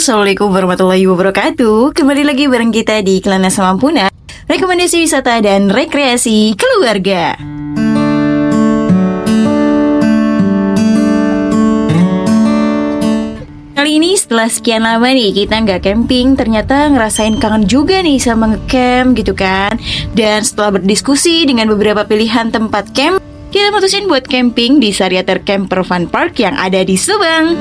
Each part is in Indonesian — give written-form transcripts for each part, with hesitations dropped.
Assalamualaikum warahmatullahi wabarakatuh. Kembali lagi bareng kita di Kelana Semampuna, rekomendasi wisata dan rekreasi keluarga. Kali ini setelah sekian lama nih kita nggak camping, ternyata ngerasain kangen juga nih sama ngecamp gitu kan. Dan setelah berdiskusi dengan beberapa pilihan tempat camp, kita mutusin buat camping di Sariater Camper Fun Park yang ada di Subang.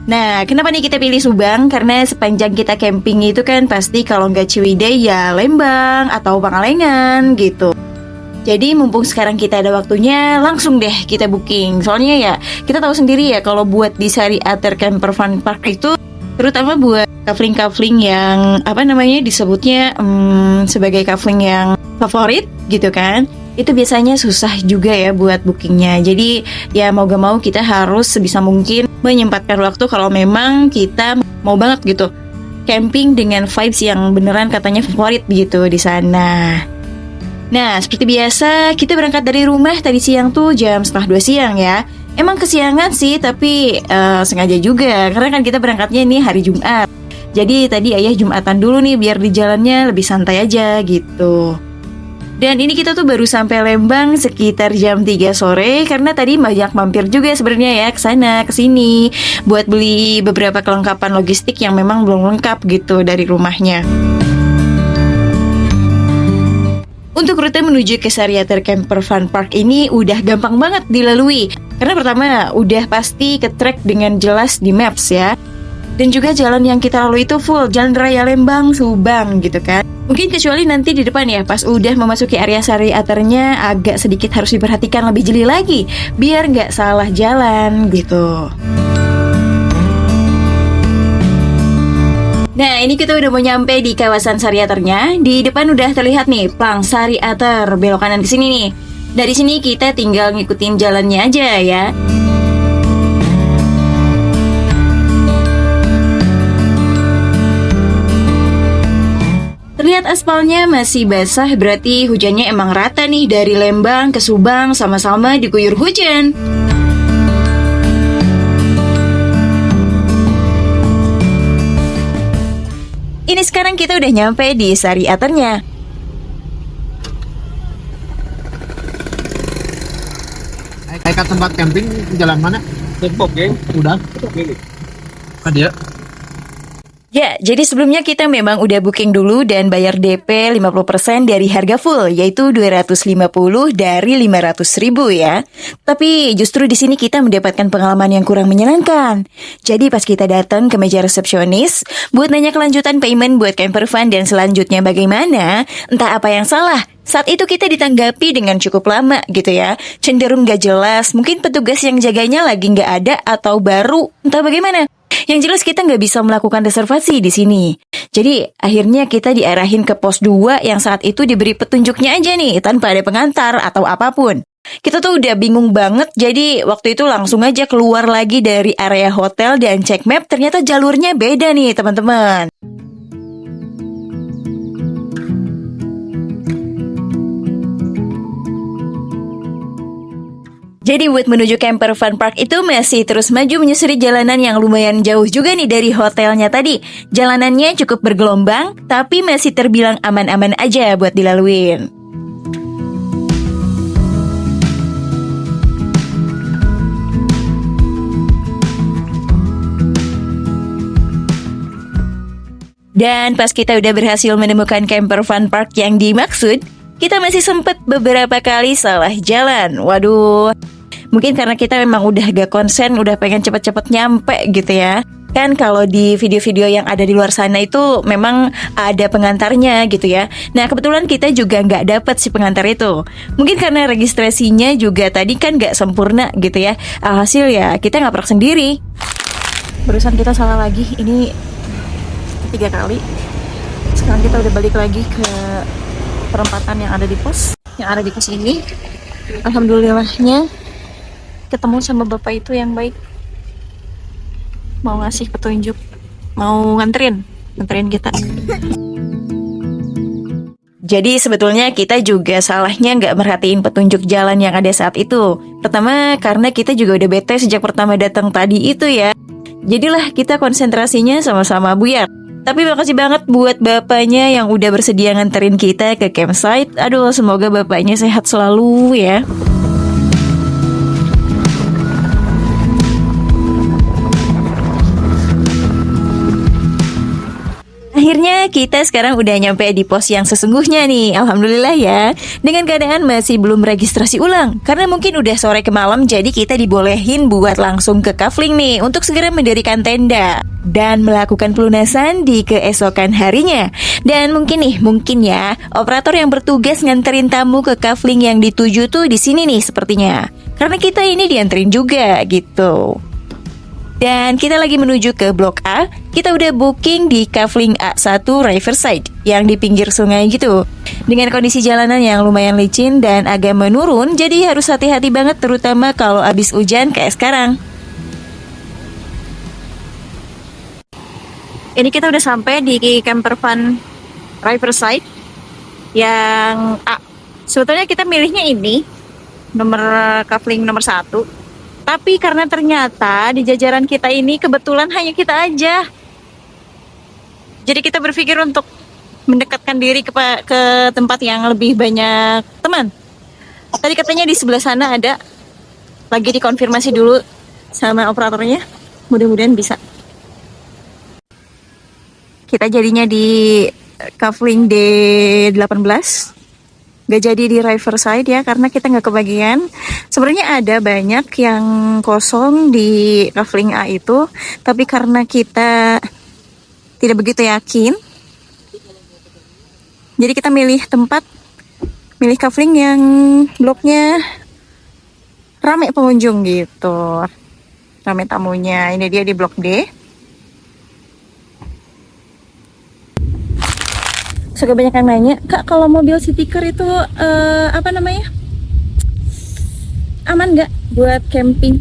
Nah, kenapa nih kita pilih Subang? Karena sepanjang kita camping itu kan pasti kalau nggak Ciwidey ya Lembang atau Pangalengan gitu. Jadi mumpung sekarang kita ada waktunya, langsung deh kita booking. Soalnya ya kita tahu sendiri ya kalau buat di Sariater Camper Fun Park itu, terutama buat kafling-kafling yang disebutnya sebagai kafling yang favorit gitu kan, itu biasanya susah juga ya buat bookingnya. Jadi ya mau gak mau kita harus sebisa mungkin menyempatkan waktu kalau memang kita mau banget gitu camping dengan vibes yang beneran katanya favorit gitu di sana. Nah, seperti biasa kita berangkat dari rumah tadi siang tuh jam 1:30 siang ya. Emang kesiangan sih, tapi sengaja juga karena kan kita berangkatnya ini hari Jumat. Jadi tadi ayah Jumatan dulu nih biar di jalannya lebih santai aja gitu. Dan ini kita tuh baru sampai Lembang sekitar jam 3 sore karena tadi banyak mampir juga sebenarnya ya ke sana ke sini buat beli beberapa kelengkapan logistik yang memang belum lengkap gitu dari rumahnya. Untuk rute menuju ke Sariater Camper Fun Park ini udah gampang banget dilalui. Karena pertama udah pasti ke track dengan jelas di maps ya. Dan juga jalan yang kita lalui itu full Jalan Raya Lembang Subang gitu kan. Mungkin kecuali nanti di depan ya pas udah memasuki area Sariaternya agak sedikit harus diperhatikan lebih jeli lagi biar nggak salah jalan gitu. Nah, ini kita udah mau nyampe di kawasan Sariaternya. Di depan udah terlihat nih plang Sariater, belok kanan ke sini nih. Dari sini kita tinggal ngikutin jalannya aja ya. Terlihat aspalnya masih basah, berarti hujannya emang rata nih dari Lembang ke Subang sama-sama diguyur hujan. Ini sekarang kita udah nyampe di Sariaternya. Kayak tempat camping jalan mana? Depok ya? Udah. Ada. Ya, jadi sebelumnya kita memang udah booking dulu dan bayar DP 50% dari harga full, yaitu 250 dari 500.000 ya. Tapi justru di sini kita mendapatkan pengalaman yang kurang menyenangkan. Jadi pas kita datang ke meja resepsionis buat nanya kelanjutan payment buat camper fun dan selanjutnya bagaimana, entah apa yang salah. Saat itu kita ditanggapi dengan cukup lama gitu ya. Cenderung gak jelas, mungkin petugas yang jaganya lagi gak ada atau baru, entah bagaimana. Yang jelas kita nggak bisa melakukan reservasi di sini. Jadi akhirnya kita diarahin ke pos 2 yang saat itu diberi petunjuknya aja nih tanpa ada pengantar atau apapun. Kita tuh udah bingung banget, jadi waktu itu langsung aja keluar lagi dari area hotel dan cek map, ternyata jalurnya beda nih teman-teman. Jadi buat menuju Camper Fun Park itu masih terus maju menyusuri jalanan yang lumayan jauh juga nih dari hotelnya tadi. Jalanannya cukup bergelombang, tapi masih terbilang aman-aman aja buat dilaluin. Dan pas kita udah berhasil menemukan Camper Fun Park yang dimaksud, kita masih sempet beberapa kali salah jalan. Waduh, mungkin karena kita memang udah gak konsen, udah pengen cepet-cepet nyampe gitu ya. Kan kalau di video-video yang ada di luar sana itu memang ada pengantarnya gitu ya. Nah kebetulan kita juga gak dapet si pengantar itu. Mungkin karena registrasinya juga tadi kan gak sempurna gitu ya. Alhasil ya kita ngaprak sendiri. Barusan kita salah lagi, ini 3 kali. Sekarang kita udah balik lagi ke perempatan yang ada di pos. Yang ada di pos ini, alhamdulillahnya ketemu sama bapak itu yang baik, mau ngasih petunjuk, mau nganterin kita. Jadi sebetulnya kita juga salahnya nggak merhatiin petunjuk jalan yang ada saat itu. Pertama karena kita juga udah bete sejak pertama datang tadi itu ya. Jadilah kita konsentrasinya sama-sama buyar. Tapi makasih banget buat bapaknya yang udah bersedia nganterin kita ke campsite. Aduh, semoga bapaknya sehat selalu ya. Akhirnya kita sekarang udah nyampe di pos yang sesungguhnya nih. Alhamdulillah ya. Dengan keadaan masih belum registrasi ulang. Karena mungkin udah sore ke malam, jadi kita dibolehin buat langsung ke kafling nih untuk segera mendirikan tenda dan melakukan pelunasan di keesokan harinya. Dan mungkin ya, operator yang bertugas nganterin tamu ke kafling yang dituju tuh di sini nih sepertinya. Karena kita ini dianterin juga gitu. Dan kita lagi menuju ke Blok A. Kita udah booking di Kafling A1 Riverside yang di pinggir sungai gitu. Dengan kondisi jalanan yang lumayan licin dan agak menurun, jadi harus hati-hati banget terutama kalau abis hujan kayak sekarang. Ini kita udah sampai di camper van Riverside yang A. Sebetulnya kita milihnya ini nomor Kafling nomor 1. Tapi karena ternyata di jajaran kita ini kebetulan hanya kita aja. Jadi kita berpikir untuk mendekatkan diri ke tempat yang lebih banyak teman. Tadi katanya di sebelah sana ada. Lagi dikonfirmasi dulu sama operatornya. Mudah-mudahan bisa. Kita jadinya di Kafling D18. Gak jadi di Riverside ya karena kita nggak kebagian. Sebenarnya ada banyak yang kosong di Kafling A itu, tapi karena kita tidak begitu yakin, jadi kita milih Kafling yang bloknya rame pengunjung gitu, rame tamunya. Ini dia di blok D. Suka banyak yang nanya, Kak, kalau mobil city car itu apa namanya? Aman nggak buat camping?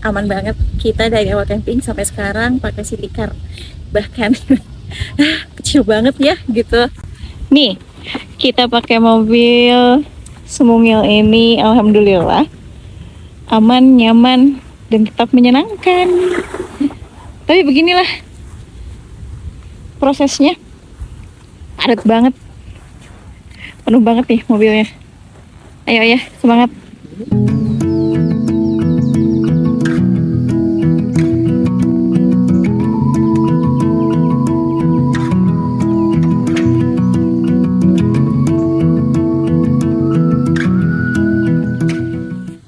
Aman banget. Kita dari awal camping sampai sekarang pakai city car. Bahkan kecil banget ya gitu. Nih, kita pakai mobil Semungil ini alhamdulillah aman, nyaman, dan tetap menyenangkan. Tapi beginilah prosesnya. Padat banget, penuh banget nih mobilnya. Ayo ya, semangat.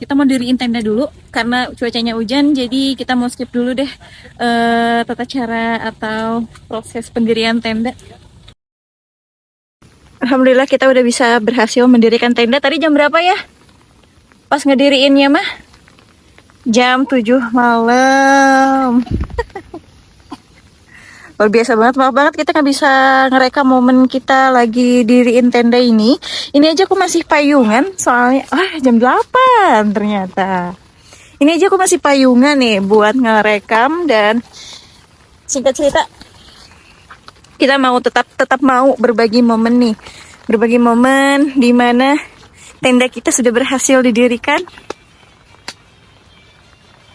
Kita mau diriin tenda dulu karena cuacanya hujan, jadi kita mau skip dulu deh tata cara atau proses pendirian tenda. Alhamdulillah kita udah bisa berhasil mendirikan tenda. Tadi jam berapa ya? Pas ngediriinnya mah jam 7 malam. Luar biasa banget, maaf banget kita nggak bisa ngerekam momen kita lagi diriin tenda ini. Ini aja aku masih payungan soalnya jam 8 ternyata. Ini aja aku masih payungan nih buat ngerekam. Dan singkat cerita, kita mau tetap mau berbagi momen nih. Berbagi momen di mana tenda kita sudah berhasil didirikan.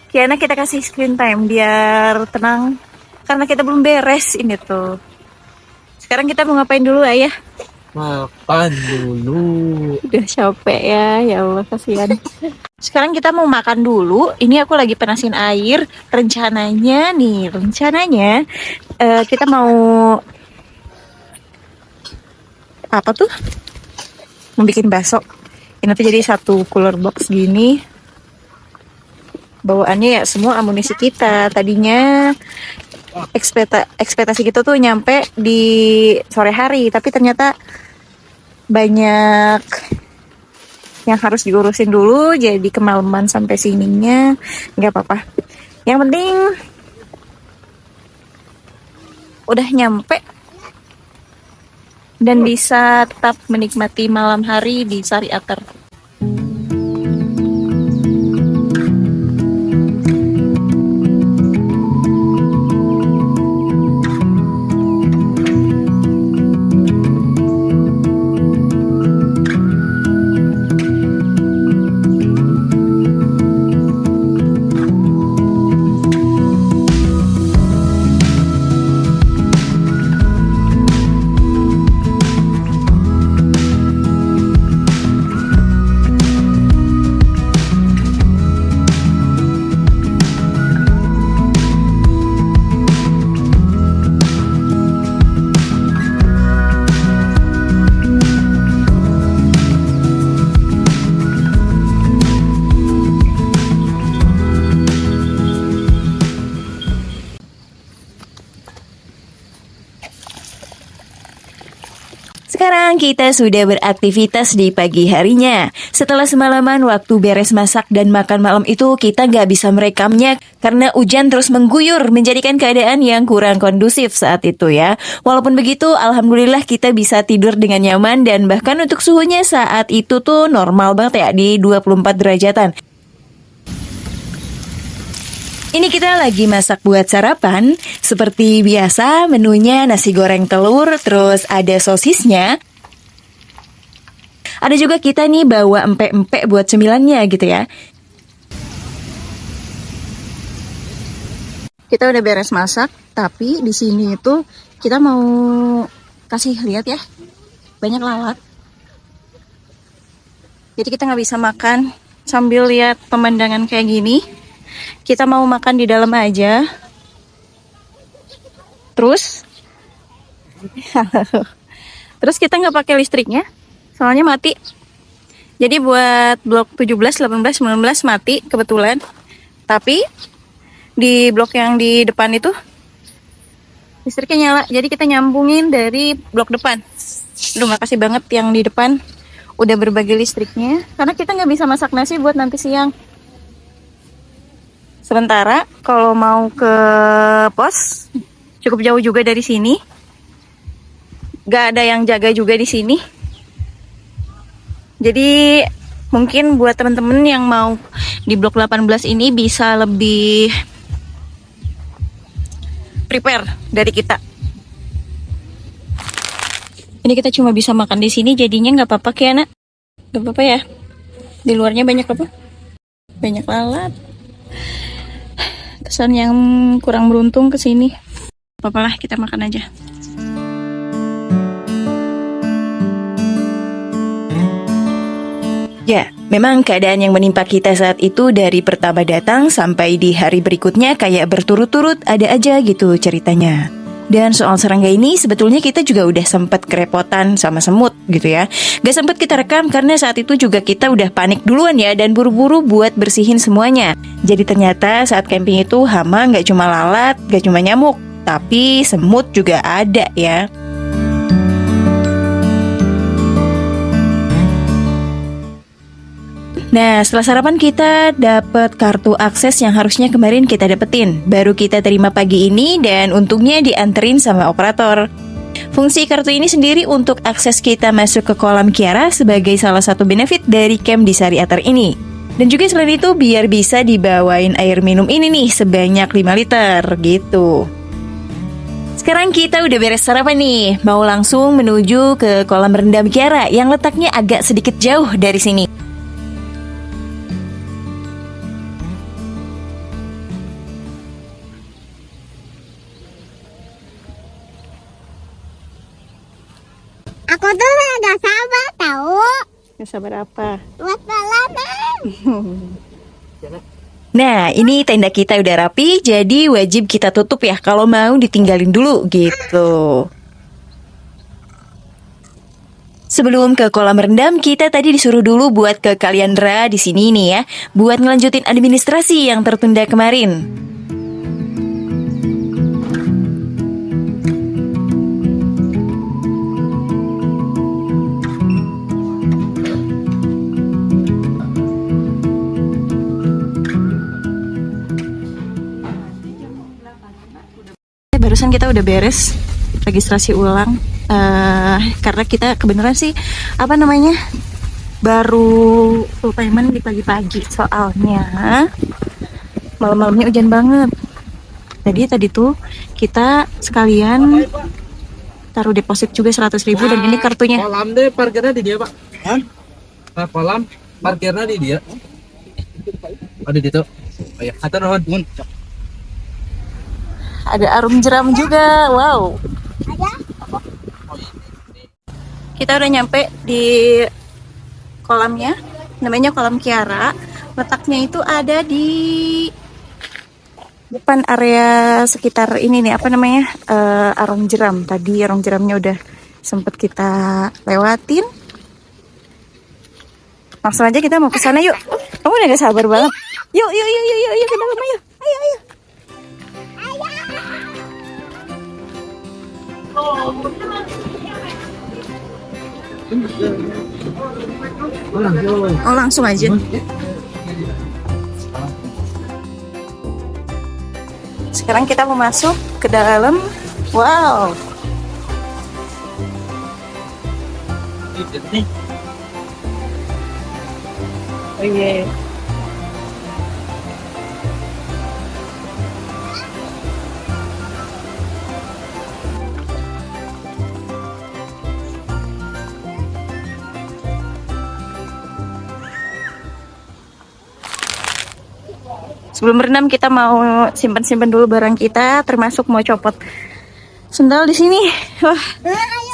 Kiana kita kasih screen time biar tenang karena kita belum beres ini tuh. Sekarang kita mau ngapain dulu, Ayah? Makan dulu. Udah capek ya Allah, kasihan. Sekarang kita mau makan dulu. Ini aku lagi panasin air. Rencananya kita mau apa tuh? Mau bikin bakso. Ini nanti jadi satu cooler box gini. Bawaannya ya semua amunisi kita. Tadinya ekspektasi kita tuh nyampe di sore hari, tapi ternyata banyak yang harus diurusin dulu, jadi kemalaman sampai sininya. Nggak apa-apa. Yang penting udah nyampe dan bisa tetap menikmati malam hari di Sari Ater. sekarang kita sudah beraktivitas di pagi harinya. Setelah semalaman waktu beres masak dan makan malam itu kita nggak bisa merekamnya karena hujan terus mengguyur menjadikan keadaan yang kurang kondusif saat itu ya. Walaupun begitu, alhamdulillah kita bisa tidur dengan nyaman dan bahkan untuk suhunya saat itu tuh normal banget ya di 24 derajatan. Ini kita lagi masak buat sarapan. Seperti biasa menunya nasi goreng telur, terus ada sosisnya. Ada juga kita nih bawa empek-empek buat cemilannya gitu ya. Kita udah beres masak, tapi di sini itu kita mau kasih lihat ya. Banyak lalat. Jadi kita nggak bisa makan sambil lihat pemandangan kayak gini. Kita mau makan di dalam aja. Terus kita nggak pakai listriknya, soalnya mati. Jadi buat blok 17, 18, 19 mati kebetulan. Tapi di blok yang di depan itu listriknya nyala. Jadi kita nyambungin dari blok depan. Aduh, makasih banget yang di depan udah berbagi listriknya. Karena kita nggak bisa masak nasi buat nanti siang. Sementara kalau mau ke pos cukup jauh juga dari sini. Gak ada yang jaga juga di sini. Jadi mungkin buat temen-temen yang mau di blok 18 ini bisa lebih prepare dari kita. Ini kita cuma bisa makan di sini, jadinya nggak apa-apa ya nak? Nggak apa-apa ya? Di luarnya banyak apa? Banyak lalat. Kesan yang kurang beruntung ke sini. Apa-apalah, kita makan aja. Ya, memang keadaan yang menimpa kita saat itu dari pertama datang sampai di hari berikutnya kayak berturut-turut ada aja gitu ceritanya. Dan soal serangga ini sebetulnya kita juga udah sempat kerepotan sama semut gitu ya. Gak sempat kita rekam karena saat itu juga kita udah panik duluan ya dan buru-buru buat bersihin semuanya. Jadi ternyata saat camping itu hama gak cuma lalat, gak cuma nyamuk, tapi semut juga ada ya. Nah, setelah sarapan kita dapat kartu akses yang harusnya kemarin kita dapetin. Baru kita terima pagi ini dan untungnya dianterin sama operator. Fungsi kartu ini sendiri untuk akses kita masuk ke kolam Kiara sebagai salah satu benefit dari camp di Sariater ini. Dan juga selain itu biar bisa dibawain air minum ini nih sebanyak 5 liter gitu. Sekarang kita udah beres sarapan nih, mau langsung menuju ke kolam rendam Kiara yang letaknya agak sedikit jauh dari sini. Aku tuh gak sabar tahu. Gak sabar apa? Buat balapan. Nah, ini tenda kita udah rapi, jadi wajib kita tutup ya kalau mau ditinggalin dulu gitu. Sebelum ke kolam rendam, kita tadi disuruh dulu buat ke Kaliandra di sini nih ya, buat ngelanjutin administrasi yang tertunda kemarin. Barusan kita udah beres registrasi ulang karena kita kebenaran sih baru full payment di pagi-pagi, soalnya malam-malamnya hujan banget. Jadi tadi tuh kita sekalian taruh deposit juga 100.000 dan ini kartunya. Kolam deh parkirnya di dia pak. Nah, kolam parkirnya di dia. Ada di situ. Oh ya, atur nuhun. Ada arum jeram juga, wow. Kita udah nyampe di kolamnya, namanya kolam Kiara. Letaknya itu ada di depan area sekitar ini nih, arung jeram. Tadi arung jeramnya udah sempet kita lewatin. Langsung aja kita mau ke sana yuk. Kamu udah gak sabar banget. Yuk ke dalam ayo. Ayo. Oh, langsung aja. Sekarang kita mau masuk ke dalam. Wow. Oh iya. Sebelum berenam kita mau simpan-simpan dulu barang kita, termasuk mau copot sendal di sini. Wah,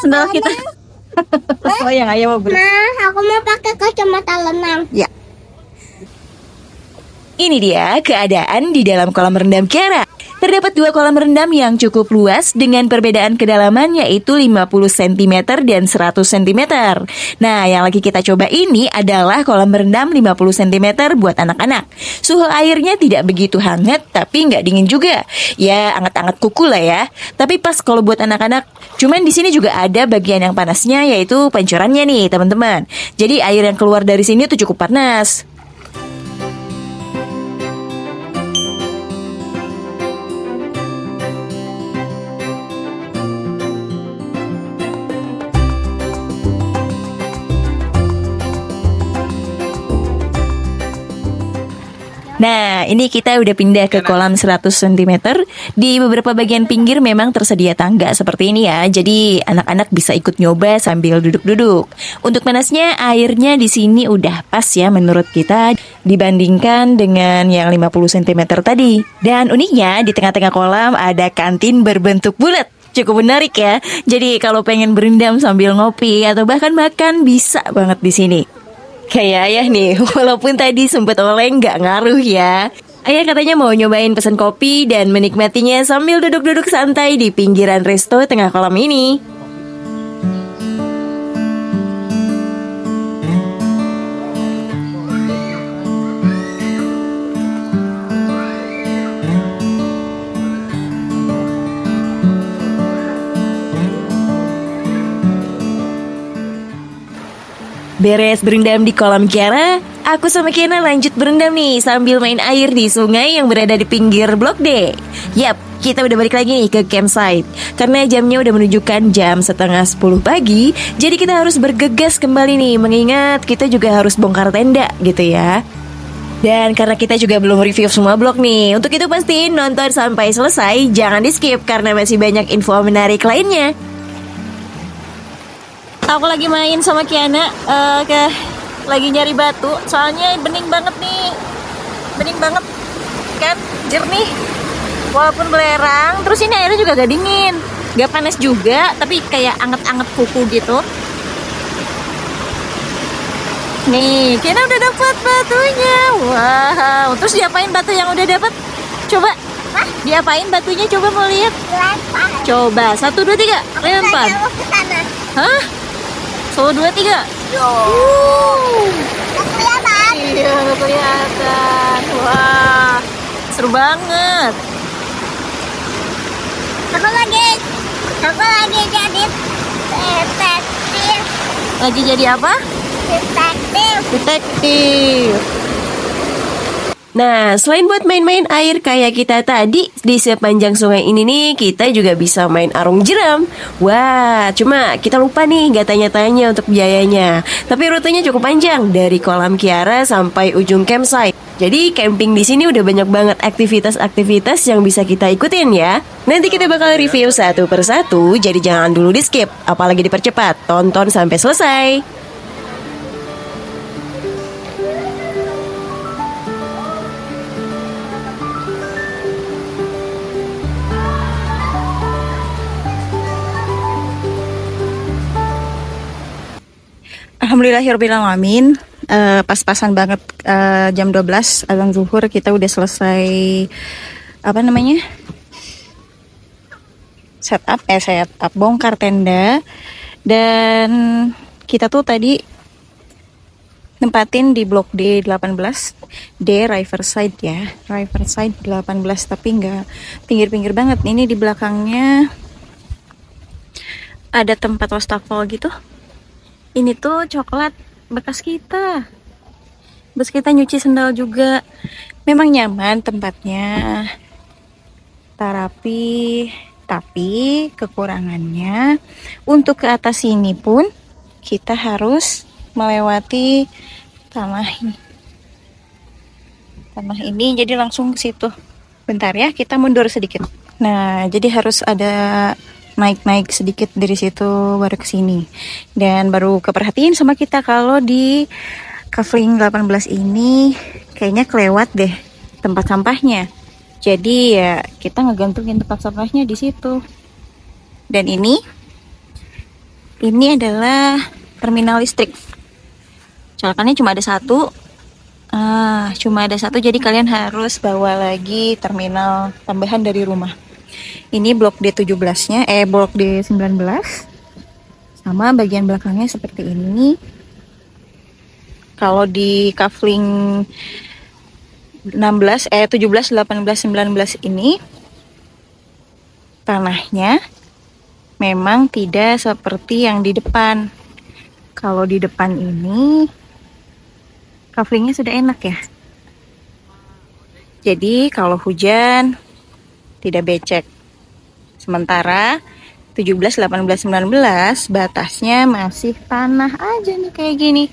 sendal kita. Oh, yang ayah mau beli. Ma, aku mau pakai kacamata renang. Ya. Ini dia keadaan di dalam kolam rendam Kiara. Terdapat 2 kolam rendam yang cukup luas dengan perbedaan kedalaman yaitu 50 cm dan 100 cm. Nah, yang lagi kita coba ini adalah kolam rendam 50 cm buat anak-anak. Suhu airnya tidak begitu hangat tapi nggak dingin juga. Ya, anget-anget kuku lah ya. Tapi pas kalau buat anak-anak, cuman di sini juga ada bagian yang panasnya yaitu pancurannya nih, teman-teman. Jadi air yang keluar dari sini tuh cukup panas. Nah, ini kita udah pindah ke kolam 100 cm. Di beberapa bagian pinggir memang tersedia tangga seperti ini ya. Jadi anak-anak bisa ikut nyoba sambil duduk-duduk. Untuk panasnya airnya di sini udah pas ya menurut kita dibandingkan dengan yang 50 cm tadi. Dan uniknya di tengah-tengah kolam ada kantin berbentuk bulat. Cukup menarik ya. Jadi kalau pengen berendam sambil ngopi atau bahkan makan bisa banget di sini. Kayak ayah nih, walaupun tadi sempet oleng nggak ngaruh ya. Ayah katanya mau nyobain pesan kopi dan menikmatinya sambil duduk-duduk santai di pinggiran resto tengah kolam ini. Beres berendam di kolam Kiara, aku sama Kiana lanjut berendam nih sambil main air di sungai yang berada di pinggir Blok D. Yap, kita udah balik lagi nih ke campsite. Karena jamnya udah menunjukkan jam setengah 10 pagi, jadi kita harus bergegas kembali nih, mengingat kita juga harus bongkar tenda gitu ya. Dan karena kita juga belum review semua blog nih, untuk itu pastiin nonton sampai selesai, jangan di skip karena masih banyak info menarik lainnya. Aku lagi main sama Kiana, lagi nyari batu, soalnya bening banget nih, bening banget, kan, jernih, walaupun belerang, terus ini airnya juga gak dingin, gak panas juga, tapi kayak anget-anget kuku gitu. Nih, Kiana udah dapat batunya, wow, terus diapain batu yang udah dapat? Coba, diapain batunya? Coba mau lihat. Lempar. Coba, 1, 2, 3, lempar. Aku ke sana. Hah? 1, 2, 3. Kelihatan. Iya, nggak kelihatan. Wah, seru banget. Aku lagi jadi detektif. Lagi jadi apa? Detektif. Detektif. Nah, selain buat main-main air kayak kita tadi, di sepanjang sungai ini nih, kita juga bisa main arung jeram. Wah, cuma kita lupa nih gak tanya-tanya untuk biayanya. Tapi rutenya cukup panjang, dari kolam Kiara sampai ujung campsite. Jadi camping di sini udah banyak banget aktivitas-aktivitas yang bisa kita ikutin ya. Nanti kita bakal review satu persatu, jadi jangan dulu di skip, apalagi dipercepat. Tonton sampai selesai. Alhamdulillahirrahmanirrahim. Pas-pasan banget jam 12 azan zuhur kita udah selesai setup bongkar tenda, dan kita tuh tadi nempatin di Blok D18, Riverside ya, Riverside 18, tapi nggak pinggir-pinggir banget. Ini di belakangnya ada tempat wastafel gitu. Ini tuh coklat bekas kita. Terus kita nyuci sendal juga. Memang nyaman tempatnya. Terapi, tapi kekurangannya untuk ke atas sini pun kita harus melewati tanah ini. Tanah ini jadi langsung ke situ. Bentar ya, kita mundur sedikit. Nah, jadi harus ada naik-naik sedikit dari situ baru ke sini. Dan baru keperhatiin sama kita kalau di Kafling 18 ini kayaknya kelewat deh tempat sampahnya. Jadi ya kita ngegantungin tempat sampahnya di situ. Dan ini adalah terminal listrik. Colokannya cuma ada satu. Cuma ada satu, jadi kalian harus bawa lagi terminal tambahan dari rumah. Ini blok D17-nya, blok D19. Sama bagian belakangnya seperti ini. Kalau di Kafling 17, 18, 19 ini tanahnya memang tidak seperti yang di depan. Kalau di depan ini kaflingnya sudah enak ya. Jadi kalau hujan tidak becek. Sementara 17, 18, 19 batasnya masih tanah aja nih kayak gini.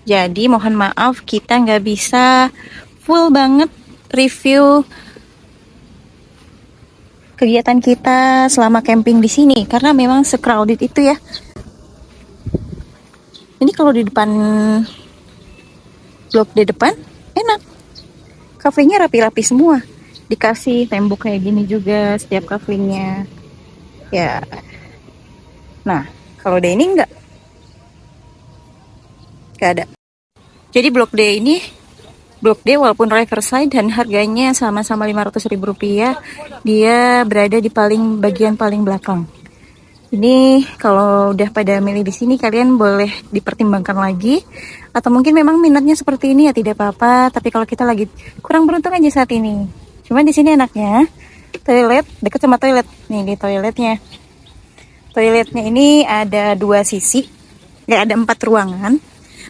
Jadi mohon maaf kita nggak bisa full banget review kegiatan kita selama camping di sini karena memang se-crowded itu ya. Ini kalau di depan blok di depan enak. Kaflingnya rapi-rapi semua. Dikasih tembok kayak gini juga setiap kaflingnya. Ya. Nah, kalau D ini enggak ada. Jadi blok D ini, blok D walaupun Riverside dan harganya sama-sama Rp500.000, dia berada di bagian paling belakang. Ini kalau udah pada milih di sini kalian boleh dipertimbangkan lagi, atau mungkin memang minatnya seperti ini ya tidak apa-apa. Tapi kalau kita lagi kurang beruntung aja saat ini. Cuman di sini enaknya toilet dekat sama toilet. Nih di toiletnya. Toiletnya ini ada 2 sisi, ada 4 ruangan.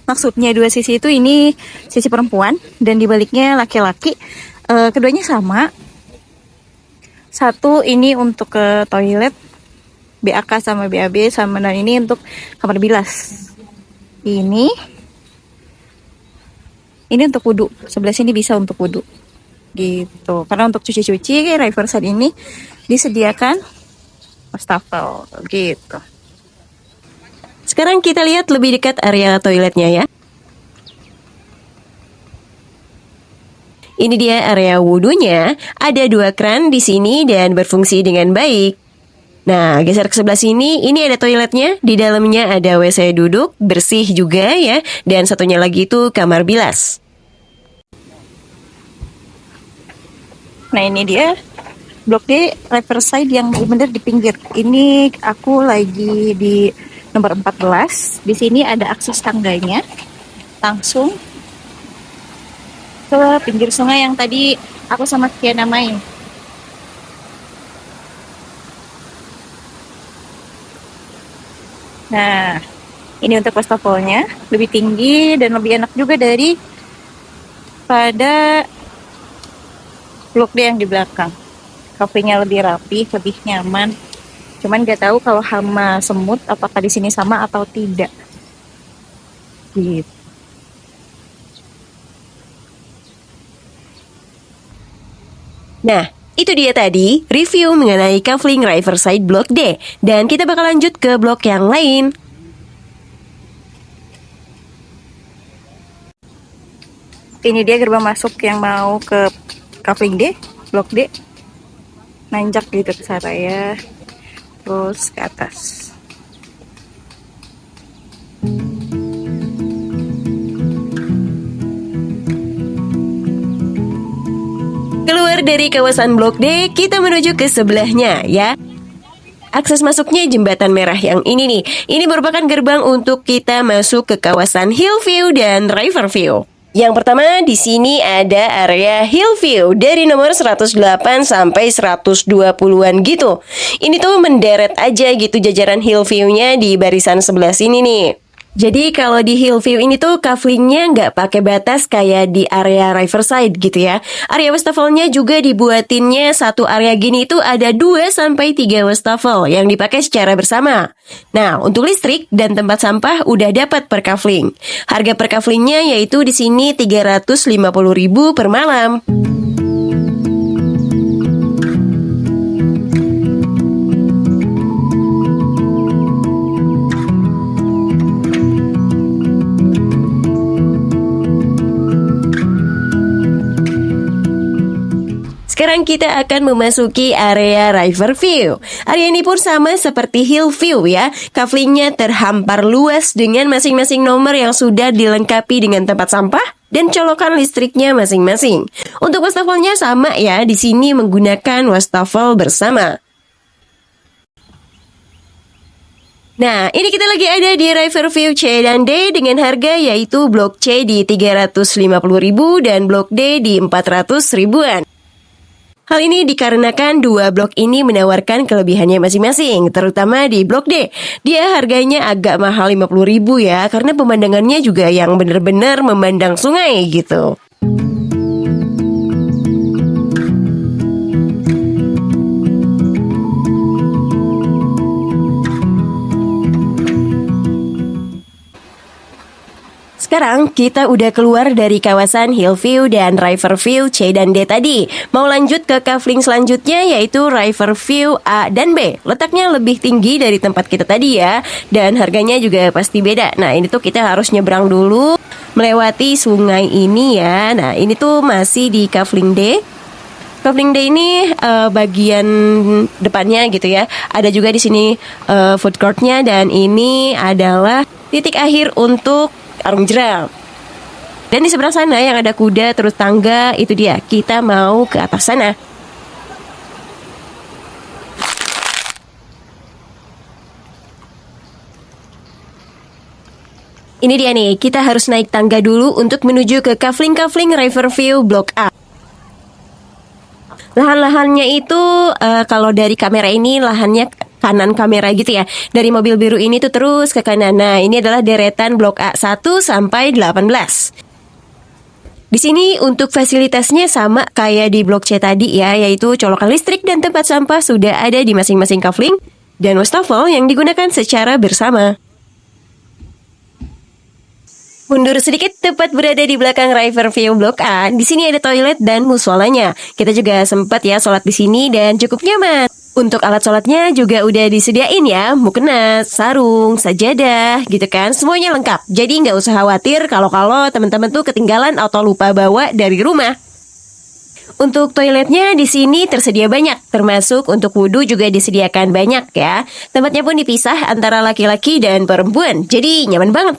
Maksudnya 2 sisi itu ini sisi perempuan dan dibaliknya laki-laki. Keduanya sama. Satu ini untuk ke toilet BAK sama BAB sama, dan ini untuk kamar bilas. Ini untuk wudhu. Sebelah sini bisa untuk wudhu. Gitu. Karena untuk cuci-cuci Riverside ini disediakan wastafel gitu. Sekarang kita lihat lebih dekat area toiletnya ya. Ini dia area wudhunya. Ada 2 kran di sini dan berfungsi dengan baik. Nah, geser ke sebelah sini, ini ada toiletnya. Di dalamnya ada WC duduk, bersih juga ya. Dan satunya lagi itu kamar bilas. Nah ini dia blok D Riverside yang benar di pinggir. Ini aku lagi di nomor 14. Di sini ada akses tangganya langsung ke pinggir sungai yang tadi aku sama Kiana main. Nah, ini untuk wastafelnya lebih tinggi dan lebih enak juga dari pada blok D yang di belakang. Kafenya lebih rapi, lebih nyaman. Cuman gak tahu kalau hama semut apakah di sini sama atau tidak. Gitu. Nah, itu dia tadi review mengenai Kafling Riverside Blok D. Dan kita bakal lanjut ke blok yang lain. Ini dia gerbang masuk yang mau ke Kafling D, Blok D. Nanjak gitu ke sana ya. Terus ke atas. Keluar dari kawasan Blok D, kita menuju ke sebelahnya ya. Akses masuknya jembatan merah yang ini nih. Ini merupakan gerbang untuk kita masuk ke kawasan Hillview dan Riverview. Yang pertama di sini ada area Hillview dari nomor 108 sampai 120-an gitu. Ini tuh menderet aja gitu jajaran Hillview-nya di barisan sebelah sini nih. Jadi kalau di Hillview ini tuh cufflinknya nggak pakai batas kayak di area Riverside gitu ya. Area wastafelnya juga dibuatinnya satu area gini itu ada 2-3 wastafel yang dipakai secara bersama. Nah, untuk listrik dan tempat sampah udah dapat per cufflink. Harga per cufflinknya yaitu di sini 350.000 per malam. Sekarang kita akan memasuki area Riverview. Area ini pun sama seperti Hillview ya. Cufflinknya terhampar luas dengan masing-masing nomor yang sudah dilengkapi dengan tempat sampah dan colokan listriknya masing-masing. Untuk wastafelnya sama ya, di sini menggunakan wastafel bersama. Nah, ini kita lagi ada di Riverview C dan D dengan harga yaitu Blok C di 350.000 dan Blok D di 400.000-an. Hal ini dikarenakan dua blok ini menawarkan kelebihannya masing-masing, terutama di blok D. Dia harganya agak mahal 50.000 ya, karena pemandangannya juga yang benar-benar memandang sungai gitu. Sekarang kita udah keluar dari kawasan Hillview dan Riverview C dan D tadi. Mau lanjut ke cufflink selanjutnya yaitu Riverview A dan B. Letaknya lebih tinggi dari tempat kita tadi ya. Dan harganya juga pasti beda. Nah ini tuh kita harus nyebrang dulu melewati sungai ini ya. Nah ini tuh masih di cufflink D. Cufflink D ini bagian depannya gitu ya. Ada juga di sini food courtnya dan ini adalah titik akhir untuk arung jeram. Dan di seberang sana yang ada kuda terus tangga, itu dia. Kita mau ke atas sana. Ini dia nih, kita harus naik tangga dulu untuk menuju ke cufflink Riverview Blok A. Lahan-lahannya itu kalau dari kamera ini lahannya kanan kamera gitu ya. Dari mobil biru ini tuh terus ke kanan. Nah, ini adalah deretan blok A 1 sampai 18. Di sini untuk fasilitasnya sama kayak di blok C tadi ya, yaitu colokan listrik dan tempat sampah sudah ada di masing-masing cufflink dan wastafel yang digunakan secara bersama. Mundur sedikit, tepat berada di belakang Riverview Blok A. Di sini ada toilet dan musholanya. Kita juga sempat ya sholat di sini dan cukup nyaman. Untuk alat sholatnya juga udah disediain ya, mukena, sarung, sajadah, gitu kan. Semuanya lengkap. Jadi nggak usah khawatir kalau teman-teman tuh ketinggalan atau lupa bawa dari rumah. Untuk toiletnya di sini tersedia banyak, termasuk untuk wudhu juga disediakan banyak ya. Tempatnya pun dipisah antara laki-laki dan perempuan. Jadi nyaman banget.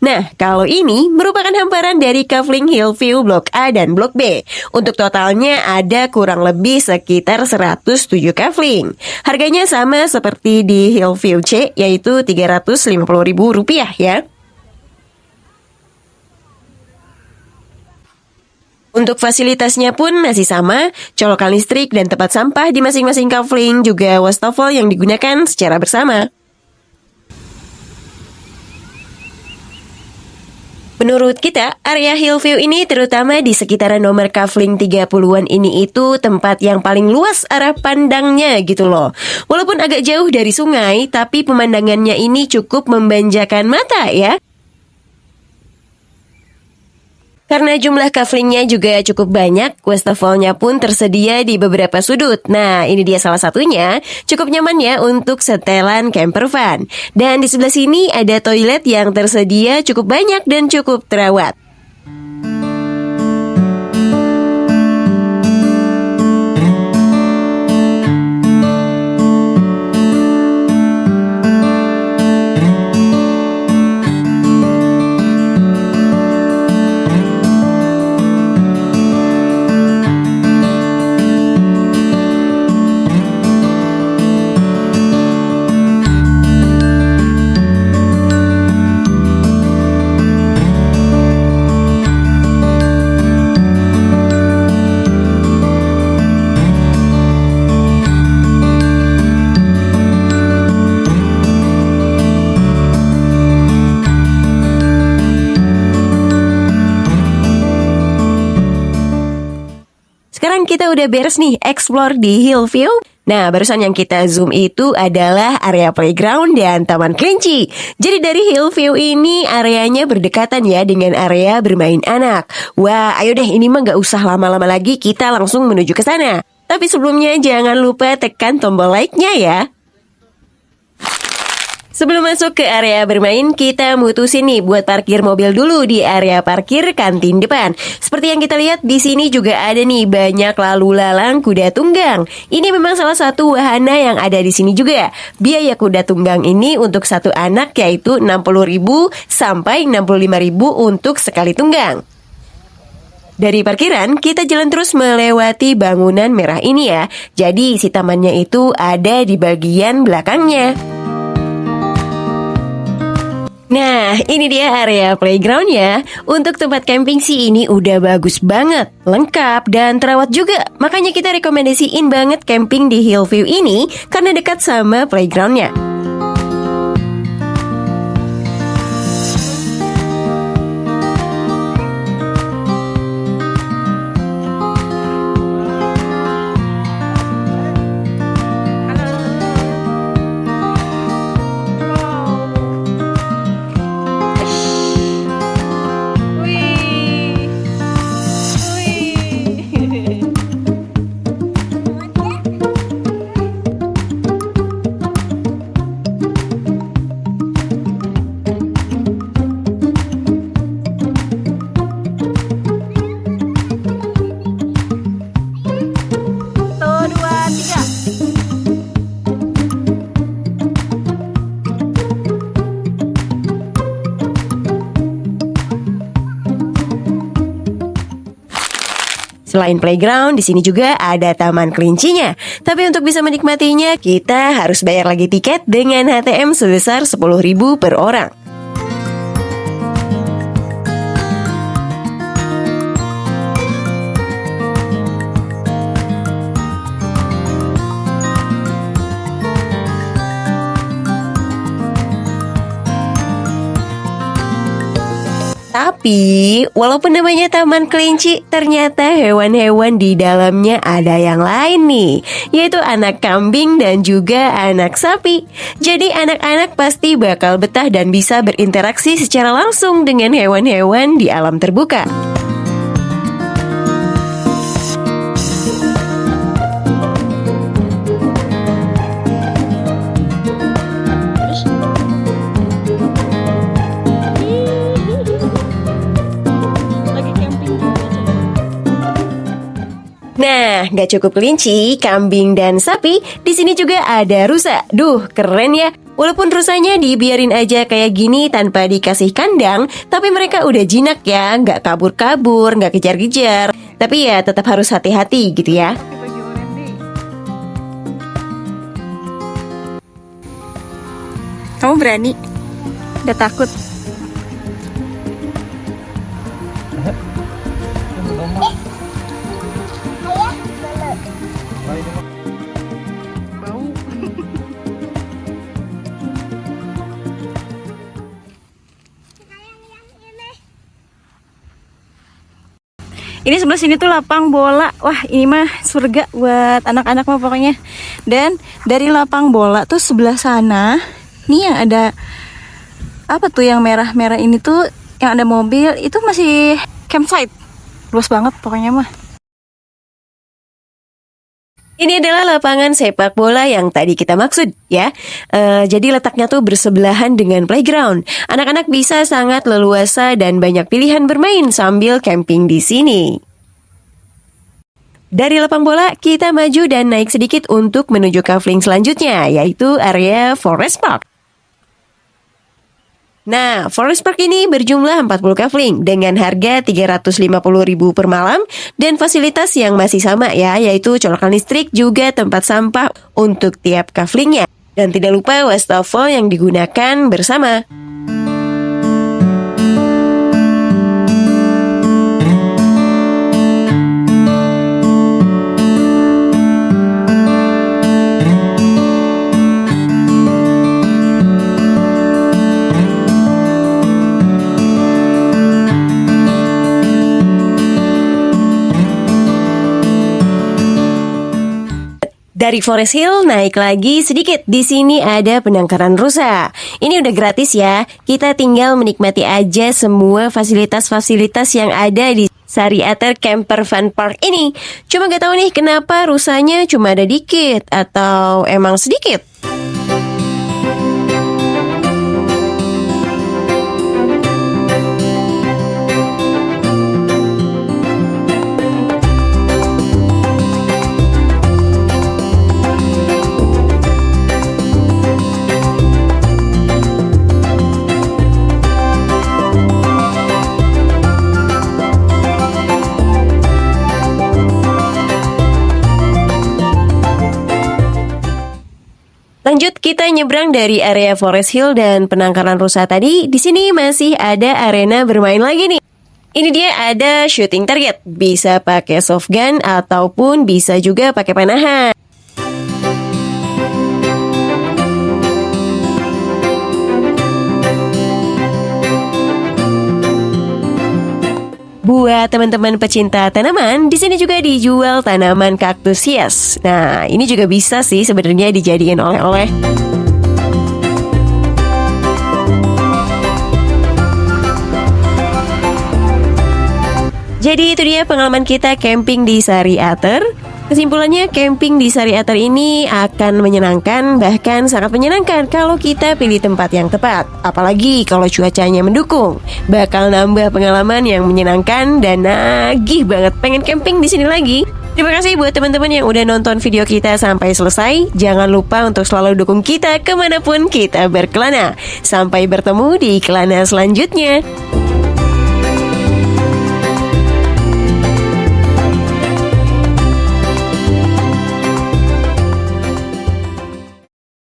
Nah, kalau ini merupakan hamparan dari cufflink Hillview Blok A dan Blok B. Untuk totalnya ada kurang lebih sekitar 107 cufflink. Harganya sama seperti di Hillview C, yaitu Rp350.000 ya. Untuk fasilitasnya pun masih sama, colokan listrik dan tempat sampah di masing-masing cufflink, juga wastafel yang digunakan secara bersama. Menurut kita, area Hillview ini terutama di sekitaran nomor cufflink 30-an ini itu tempat yang paling luas arah pandangnya gitu loh. Walaupun agak jauh dari sungai, tapi pemandangannya ini cukup memanjakan mata ya. Karena jumlah cufflinknya juga cukup banyak, wastafelnya pun tersedia di beberapa sudut. Nah, ini dia salah satunya. Cukup nyaman ya untuk setelan camper van. Dan di sebelah sini ada toilet yang tersedia cukup banyak dan cukup terawat. sekarang kita udah beres nih explore di Hillview. Nah, barusan yang kita zoom itu adalah area playground dan taman kelinci. Jadi dari Hillview ini areanya berdekatan ya dengan area bermain anak. Wah, ayo deh, ini mah gak usah lama-lama lagi, kita langsung menuju ke sana. Tapi sebelumnya jangan lupa tekan tombol like-nya ya. Sebelum masuk ke area bermain, kita mutusin nih buat parkir mobil dulu di area parkir kantin depan. Seperti yang kita lihat di sini juga ada nih banyak lalu lalang kuda tunggang. Ini memang salah satu wahana yang ada di sini juga. Biaya kuda tunggang ini untuk satu anak yaitu 60.000 sampai 65.000 untuk sekali tunggang. Dari parkiran, kita jalan terus melewati bangunan merah ini ya. Jadi si tamannya itu ada di bagian belakangnya. Nah, ini dia area playground ya. Untuk tempat camping sih ini udah bagus banget, lengkap dan terawat juga. Makanya kita rekomendasiin banget camping di Hillview ini karena dekat sama playgroundnya. Selain playground, di sini juga ada taman kelincinya. Tapi untuk bisa menikmatinya, kita harus bayar lagi tiket dengan HTM sebesar 10.000 per orang. Tapi, walaupun namanya taman kelinci, ternyata hewan-hewan di dalamnya ada yang lain nih, yaitu anak kambing dan juga anak sapi. Jadi anak-anak pasti bakal betah dan bisa berinteraksi secara langsung dengan hewan-hewan di alam terbuka. Nah, gak cukup kelinci, kambing, dan sapi, di sini juga ada rusa. Duh, keren ya. Walaupun rusanya dibiarin aja kayak gini tanpa dikasih kandang, tapi mereka udah jinak ya, gak kabur-kabur, gak kejar-kejar. Tapi ya tetap harus hati-hati gitu ya. Kamu berani? Udah takut? Ini sebelah sini tuh lapang bola. Wah, ini mah surga buat anak-anak mah pokoknya. Dan dari lapang bola tuh sebelah sana, nih yang ada apa tuh yang merah-merah ini tuh, yang ada mobil, itu masih campsite. Luas banget pokoknya mah. Ini adalah lapangan sepak bola yang tadi kita maksud ya. Jadi letaknya tuh bersebelahan dengan playground. Anak-anak bisa sangat leluasa dan banyak pilihan bermain sambil camping di sini. Dari lapang bola kita maju dan naik sedikit untuk menuju kafling selanjutnya, yaitu area Forest Park. Nah, Forest Park ini berjumlah 40 kafling dengan harga 350.000 per malam dan fasilitas yang masih sama ya, yaitu colokan listrik juga tempat sampah untuk tiap kaflingnya. Dan tidak lupa wastafel yang digunakan bersama. Dari Forest Hill naik lagi sedikit. Di sini ada penangkaran rusa. Ini udah gratis ya. Kita tinggal menikmati aja semua fasilitas-fasilitas yang ada di Sariater Camper Fun Park ini. Cuma gak tahu nih kenapa rusanya cuma ada dikit atau emang sedikit. Lanjut, kita nyebrang dari area Forest Hill dan penangkaran rusa tadi. Di sini masih ada arena bermain lagi nih. Ini dia ada shooting target. Bisa pakai soft gun ataupun bisa juga pakai panahan. Buat teman-teman pecinta tanaman, di sini juga dijual tanaman kaktus hias. Nah, ini juga bisa sih sebenarnya dijadikan oleh-oleh. Jadi itu dia pengalaman kita camping di Sariater. Kesimpulannya, camping di Sariater ini akan menyenangkan, bahkan sangat menyenangkan kalau kita pilih tempat yang tepat. Apalagi kalau cuacanya mendukung. Bakal nambah pengalaman yang menyenangkan dan nagih banget pengen camping di sini lagi. Terima kasih buat teman-teman yang udah nonton video kita sampai selesai. Jangan lupa untuk selalu dukung kita kemanapun kita berkelana. Sampai bertemu di kelana selanjutnya.